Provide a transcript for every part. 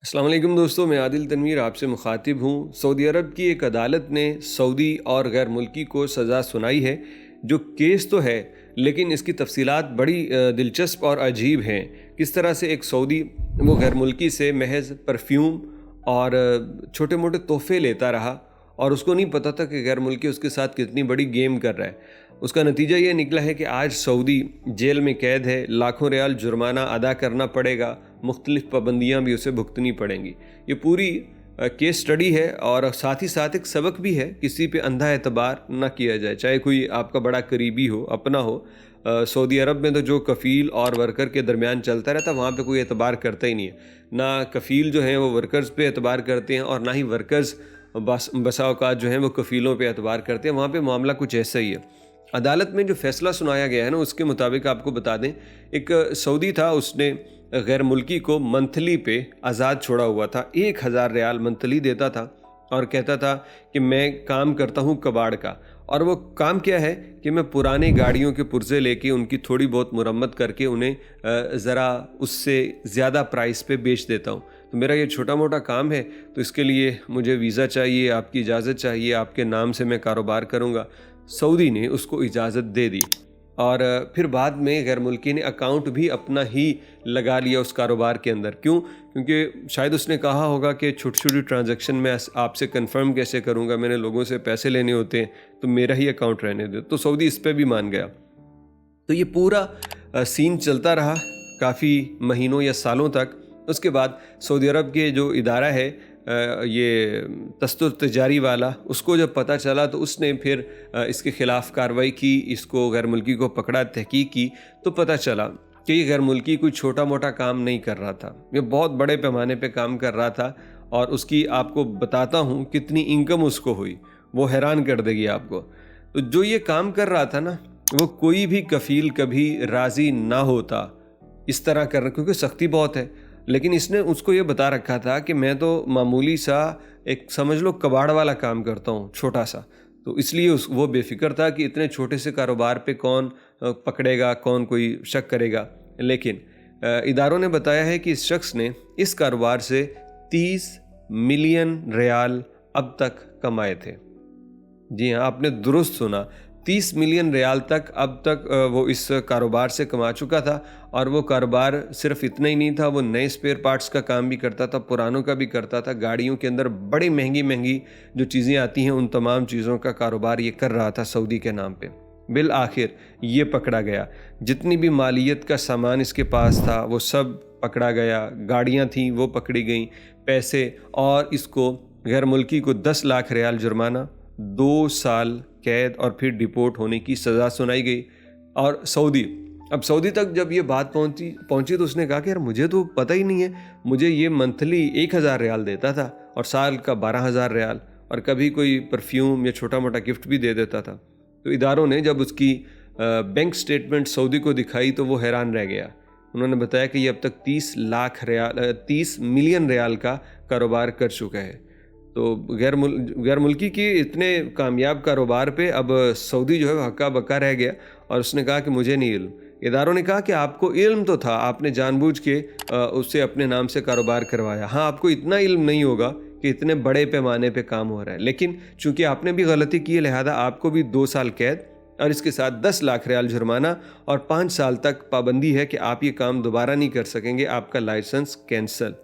अस्सलाम वालेकुम दोस्तों, मैं आदिल तनवीर आपसे मुखातिब हूँ। सऊदी अरब की एक अदालत ने सऊदी और गैर मुल्की को सज़ा सुनाई है। जो केस तो है, लेकिन इसकी तफसीलात बड़ी दिलचस्प और अजीब हैं। किस तरह से एक सऊदी वो गैर मुल्की से महज परफ्यूम और छोटे मोटे तोहफे लेता रहा और उसको नहीं पता था कि गैर मुल्की उसके साथ कितनी बड़ी गेम कर रहा है। उसका नतीजा ये निकला है कि आज सऊदी जेल में कैद है, लाखों रियाल जुर्माना अदा करना पड़ेगा, मुख्तलिफ पाबंदियाँ भी उसे भुगतनी पड़ेंगी। ये पूरी केस स्टडी है और साथ ही साथ एक सबक भी है, किसी पे अंधा एतबार ना किया जाए, चाहे कोई आपका बड़ा करीबी हो, अपना हो। सऊदी अरब में तो जो कफ़ील और वर्कर के दरमियान चलता रहता है, वहाँ पे कोई एतबार करता ही नहीं है। ना कफ़ील जो हैं वो वर्कर्स पे एतबार करते हैं और ना ही वर्कर्स बसा औकात जो हैं वो कफ़ीलों पे एतबार करते हैं। वहाँ पे मामला कुछ ऐसा ही है। अदालत में जो फ़ैसला सुनाया गया है ना, उसके मुताबिक आपको बता दें, एक सऊदी था, उसने गैर मुल्की को मंथली पे आज़ाद छोड़ा हुआ था। 1000 रियाल मंथली देता था और कहता था कि मैं काम करता हूँ कबाड़ का। और वो काम क्या है कि मैं पुरानी गाड़ियों के पुर्जे लेके उनकी थोड़ी बहुत मुरम्मत करके उन्हें ज़रा उससे ज़्यादा प्राइस पे बेच देता हूँ। तो मेरा ये छोटा मोटा काम है, तो इसके लिए मुझे वीज़ा चाहिए, आपकी इजाज़त चाहिए, आपके नाम से मैं कारोबार करूँगा। सऊदी ने उसको इजाज़त दे दी और फिर बाद में गैर मुल्की ने अकाउंट भी अपना ही लगा लिया उस कारोबार के अंदर। क्यों? क्योंकि शायद उसने कहा होगा कि छोटी छोटी ट्रांजैक्शन मैं आपसे कंफर्म कैसे करूँगा, मैंने लोगों से पैसे लेने होते हैं, तो मेरा ही अकाउंट रहने दो। तो सऊदी इस पर भी मान गया। तो ये पूरा सीन चलता रहा काफ़ी महीनों या सालों तक। उसके बाद सऊदी अरब के जो इदारा है ये दस्तूर तजारी वाला, उसको जब पता चला तो उसने फिर इसके ख़िलाफ़ कार्रवाई की, इसको गैर मुल्की को पकड़ा, तहकीक की, तो पता चला कि ये गैर मुल्की कोई छोटा मोटा काम नहीं कर रहा था, ये बहुत बड़े पैमाने पे काम कर रहा था। और उसकी आपको बताता हूँ कितनी इनकम उसको हुई, वो हैरान कर देगी आपको। तो जो ये काम कर रहा था ना, वो कोई भी कफ़ील कभी राज़ी ना होता इस तरह करना, क्योंकि सख्ती बहुत है। लेकिन इसने उसको ये बता रखा था कि मैं तो मामूली सा एक समझ लो कबाड़ वाला काम करता हूँ, छोटा सा। तो इसलिए वो बेफिक्र था कि इतने छोटे से कारोबार पे कौन पकड़ेगा, कौन कोई शक करेगा। लेकिन इदारों ने बताया है कि इस शख्स ने इस कारोबार से 30 मिलियन रियाल अब तक कमाए थे। जी हाँ, आपने दुरुस्त सुना, 30 मिलियन रियाल तक अब तक वो इस कारोबार से कमा चुका था। और वो कारोबार सिर्फ इतना ही नहीं था, वो नए स्पेयर पार्ट्स का काम भी करता था, पुरानों का भी करता था। गाड़ियों के अंदर बड़ी महंगी महंगी जो चीज़ें आती हैं, उन तमाम चीज़ों का कारोबार ये कर रहा था सऊदी के नाम पे। बिल आखिर ये पकड़ा गया। जितनी भी मालियत का सामान इसके पास था वो सब पकड़ा गया, गाड़ियाँ थीं वो पकड़ी गईं, पैसे, और इसको गैर मुल्की को 10 लाख रियाल जुर्माना, 2 साल कैद और फिर डिपोर्ट होने की सज़ा सुनाई गई। और सऊदी तक जब ये बात पहुंची तो उसने कहा कि यार मुझे तो पता ही नहीं है, मुझे ये मंथली 1000 रियाल देता था और साल का 12,000 रियाल, और कभी कोई परफ्यूम या छोटा मोटा गिफ्ट भी दे देता था। तो इदारों ने जब उसकी बैंक स्टेटमेंट सऊदी को दिखाई तो वो हैरान रह गया। उन्होंने बताया कि ये अब तक 30 मिलियन रियाल का कारोबार कर चुका है। तो गैर मुल्की की इतने कामयाब कारोबार पे अब सऊदी जो है हक्का बक्का रह गया और उसने कहा कि मुझे नहीं इल्म। इदारों ने कहा कि आपको इल्म तो था, आपने जानबूझ के उससे अपने नाम से कारोबार करवाया। हाँ, आपको इतना इल्म नहीं होगा कि इतने बड़े पैमाने पे काम हो रहा है, लेकिन चूंकि आपने भी गलती की है, लिहाजा आपको भी 2 साल कैद और इसके साथ 10 लाख रियाल जुर्माना और 5 साल तक पाबंदी है कि आप ये काम दोबारा नहीं कर सकेंगे, आपका लाइसेंस कैंसल।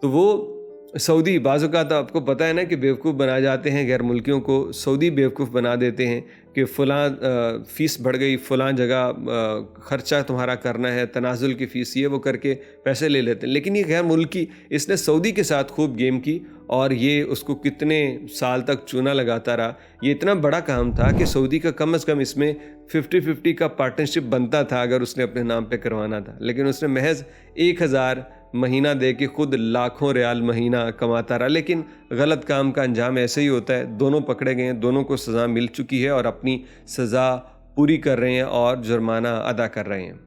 तो वो सऊदी बाज़-औक़ात आपको पता है ना कि बेवकूफ़ बना जाते हैं, गैर मुल्कियों को सऊदी बेवकूफ़ बना देते हैं कि फ़लाँ फ़ीस बढ़ गई, फ़लाँ जगह ख़र्चा तुम्हारा करना है, तनाज़ुल की फ़ीस, ये वो करके पैसे ले लेते हैं। लेकिन ये गैर मुल्की, इसने सऊदी के साथ खूब गेम की और ये उसको कितने साल तक चूना लगाता रहा। ये इतना बड़ा काम था कि सऊदी का कम से कम इसमें 50-50 का पार्टनरशिप बनता था अगर उसने अपने नाम पे करवाना था। लेकिन उसने महज 1000 महीना दे के खुद लाखों रियाल महीना कमाता रहा। लेकिन गलत काम का अंजाम ऐसे ही होता है। दोनों पकड़े गए हैं, दोनों को सज़ा मिल चुकी है और अपनी सज़ा पूरी कर रहे हैं और जुर्माना अदा कर रहे हैं।